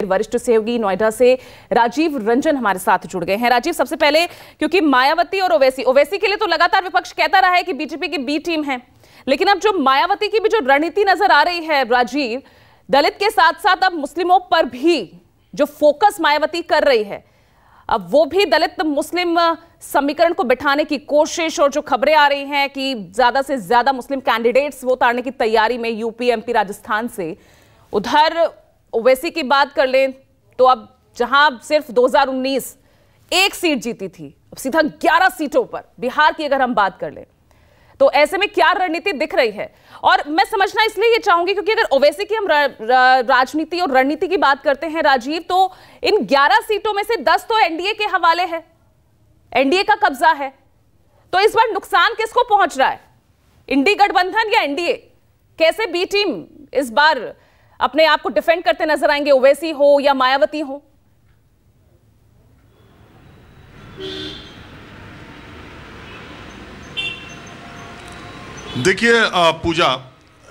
वरिष्ठ सहयोगी नोएडा से राजीव रंजन हमारे साथ जुड़ गए हैं। राजीव, सबसे पहले क्योंकि मायावती और ओवैसी के लिए तो लगातार विपक्ष कहता रहा है कि बीजेपी की बी टीम है, लेकिन अब जो मायावती की भी जो रणनीति नजर आ रही है राजीव, दलित के साथ साथ अब मुस्लिमों पर भी जो फोकस मायावती कर रही है, अब वो भी दलित मुस्लिम समीकरण को बिठाने की कोशिश, और जो खबरें आ रही हैं कि ज्यादा से ज्यादा मुस्लिम कैंडिडेट्स वो उतारने की तैयारी में यूपी, एमपी, राजस्थान से। उधर ओवैसी की बात कर लें तो अब जहां सिर्फ 2019 एक सीट जीती थी, अब सीधा 11 सीटों पर बिहार की अगर हम बात कर लें, तो ऐसे में क्या रणनीति दिख रही है? और मैं समझना इसलिए ये चाहूंगी क्योंकि अगर ओवैसी की हम राजनीति और रणनीति की बात करते हैं राजीव, तो इन 11 सीटों में से 10 तो एनडीए के हवाले है, एनडीए का कब्जा है। तो इस बार नुकसान किसको पहुंच रहा है, इंडी गठबंधन या एनडीए? कैसे बी टीम इस बार अपने आप को डिफेंड करते नजर आएंगे, ओवैसी हो या मायावती हो? देखिए पूजा,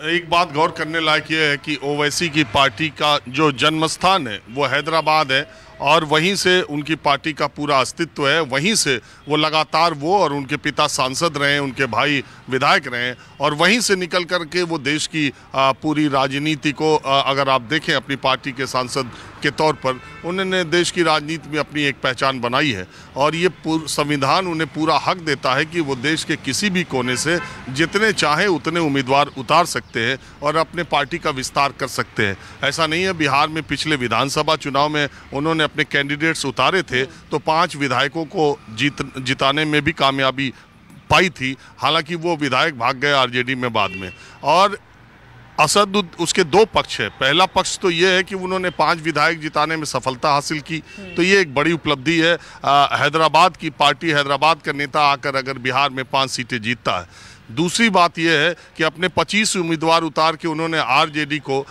एक बात गौर करने लायक ये है कि ओवैसी की पार्टी का जो जन्म स्थान है वो हैदराबाद है, और वहीं से उनकी पार्टी का पूरा अस्तित्व है। वहीं से वो लगातार, वो और उनके पिता सांसद रहे, उनके भाई विधायक रहे, और वहीं से निकल कर के वो देश की पूरी राजनीति को, अगर आप देखें अपनी पार्टी के सांसद के तौर पर, उन्होंने देश की राजनीति में अपनी एक पहचान बनाई है। और ये संविधान उन्हें पूरा हक देता है कि वो देश के किसी भी कोने से जितने चाहे उतने उम्मीदवार उतार सकते हैं और अपने पार्टी का विस्तार कर सकते हैं। ऐसा नहीं है, बिहार में पिछले विधानसभा चुनाव में उन्होंने अपने कैंडिडेट्स उतारे थे तो 5 विधायकों को जिताने में भी कामयाबी पाई थी, हालांकि वो विधायक भाग गए आरजेडी में बाद में। और असद उसके 2 पक्ष है। पहला पक्ष तो ये है कि उन्होंने 5 विधायक जिताने में सफलता हासिल की, तो ये एक बड़ी उपलब्धि है। हैदराबाद की पार्टी, हैदराबाद का नेता आकर अगर बिहार में 5 सीटें जीतता है। दूसरी बात यह है कि अपने 25 उम्मीदवार उतार के उन्होंने आरजेडी को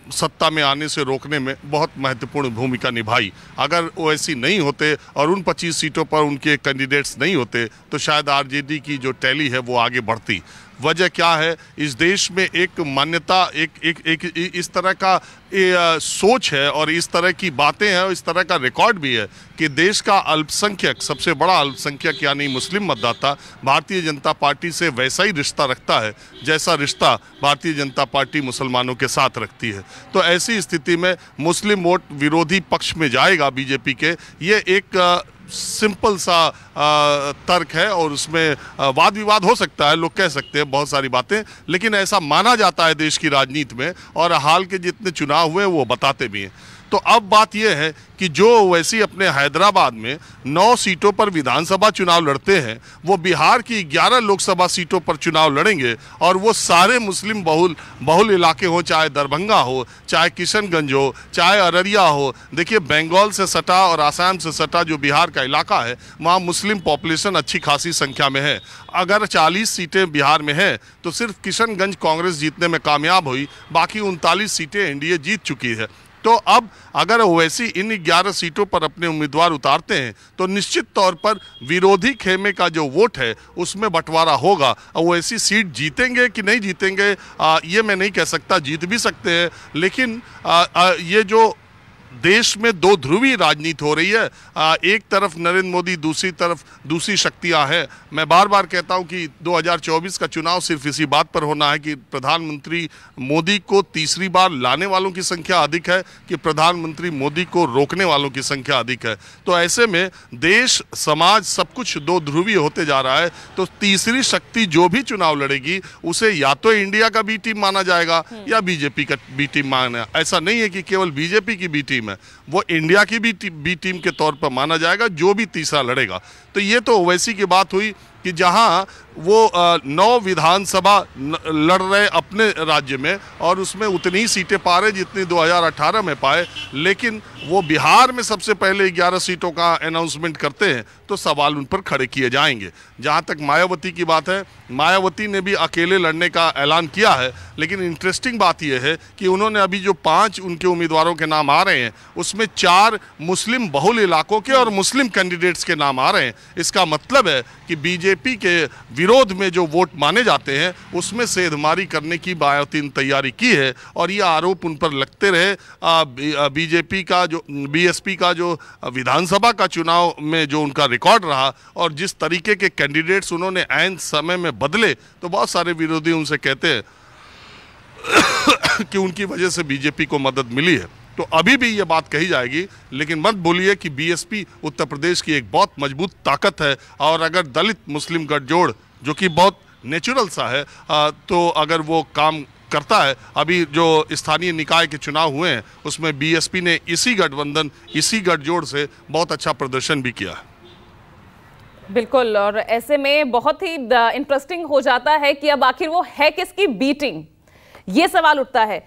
सत्ता में आने से रोकने में बहुत महत्वपूर्ण भूमिका निभाई। अगर ओवैसी नहीं होते और उन 25 सीटों पर उनके कैंडिडेट्स नहीं होते तो शायद आरजेडी की जो टैली है वो आगे बढ़ती। वजह क्या है, इस देश में एक मान्यता, एक इस तरह का सोच है और इस तरह की बातें हैं और इस तरह का रिकॉर्ड भी है कि देश का अल्पसंख्यक, सबसे बड़ा अल्पसंख्यक यानी मुस्लिम मतदाता भारतीय जनता पार्टी से वैसा ही रिश्ता रखता है जैसा रिश्ता भारतीय जनता पार्टी मुसलमानों के साथ रखती है। तो ऐसी स्थिति में मुस्लिम वोट विरोधी पक्ष में जाएगा बीजेपी के, ये एक सिंपल सा तर्क है, और उसमें वाद विवाद हो सकता है, लोग कह सकते हैं बहुत सारी बातें, लेकिन ऐसा माना जाता है देश की राजनीति में, और हाल के जितने चुनाव हुए वो बताते भी हैं। तो अब बात यह है कि जो ओवैसी अपने हैदराबाद में 9 सीटों पर विधानसभा चुनाव लड़ते हैं, वो बिहार की 11 लोकसभा सीटों पर चुनाव लड़ेंगे, और वो सारे मुस्लिम बहुल इलाके हो, चाहे दरभंगा हो, चाहे किशनगंज हो, चाहे अररिया हो। देखिए, बंगाल से सटा और आसाम से सटा जो बिहार का इलाका है, वहाँ मुस्लिम पॉपुलेशन अच्छी खासी संख्या में है। अगर 40 सीटें बिहार में हैं तो सिर्फ किशनगंज कांग्रेस जीतने में कामयाब हुई, बाकी 39 सीटें एनडीए जीत चुकी है। तो अब अगर ओवैसी इन 11 सीटों पर अपने उम्मीदवार उतारते हैं तो निश्चित तौर पर विरोधी खेमे का जो वोट है उसमें बंटवारा होगा। ओवैसी सीट जीतेंगे कि नहीं जीतेंगे ये मैं नहीं कह सकता, जीत भी सकते हैं, लेकिन ये जो देश में 2 ध्रुवीय राजनीति हो रही है, एक तरफ नरेंद्र मोदी, दूसरी तरफ दूसरी शक्तियां हैं। मैं बार बार कहता हूं कि 2024 का चुनाव सिर्फ इसी बात पर होना है कि प्रधानमंत्री मोदी को तीसरी बार लाने वालों की संख्या अधिक है कि प्रधानमंत्री मोदी को रोकने वालों की संख्या अधिक है। तो ऐसे में देश, समाज, सब कुछ 2 ध्रुवीय होते जा रहा है। तो तीसरी शक्ति जो भी चुनाव लड़ेगी उसे या तो इंडिया का बी टीम माना जाएगा या बीजेपी का बी टीम माना। ऐसा नहीं है कि केवल बीजेपी की बी टीम है, वो इंडिया की भी बी टीम के तौर पर माना जाएगा जो भी तीसरा लड़ेगा। तो ये तो ओवैसी की बात हुई कि जहां वो 9 विधानसभा लड़ रहे अपने राज्य में, और उसमें उतनी ही सीटें पा रहे जितनी 2018 में पाए, लेकिन वो बिहार में सबसे पहले 11 सीटों का अनाउंसमेंट करते हैं तो सवाल उन पर खड़े किए जाएंगे। जहां तक मायावती की बात है, मायावती ने भी अकेले लड़ने का ऐलान किया है, लेकिन इंटरेस्टिंग बात यह है कि उन्होंने अभी जो 5 उनके उम्मीदवारों के नाम आ रहे हैं उसमें 4 मुस्लिम बहुल इलाकों के और मुस्लिम कैंडिडेट्स के नाम आ रहे हैं। इसका मतलब है कि बीजेपी के विरोध में जो वोट माने जाते हैं उसमें सेंधमारी करने की मायावती ने तैयारी की है और ये आरोप उन पर लगते रहे। बीजेपी का जो बीएसपी का जो विधानसभा का चुनाव में जो उनका रिकॉर्ड रहा और जिस तरीके के कैंडिडेट्स उन्होंने ऐन समय में बदले, तो बहुत सारे विरोधी उनसे कहते हैं कि उनकी वजह से बीजेपी को मदद मिली है। तो अभी भी ये बात कही जाएगी, लेकिन मत भूलिए कि बीएसपी उत्तर प्रदेश की एक बहुत मजबूत ताकत है और अगर दलित मुस्लिम गठजोड़ जो कि बहुत नेचुरल सा है तो अगर वो काम करता है, अभी जो स्थानीय निकाय के चुनाव हुए हैं उसमें बीएसपी ने इसी गठबंधन इसी गठजोड़ से बहुत अच्छा प्रदर्शन भी किया है। बिल्कुल, और ऐसे में बहुत ही इंटरेस्टिंग हो जाता है कि अब आखिर वो है किसकी बी टीम, ये सवाल उठता है।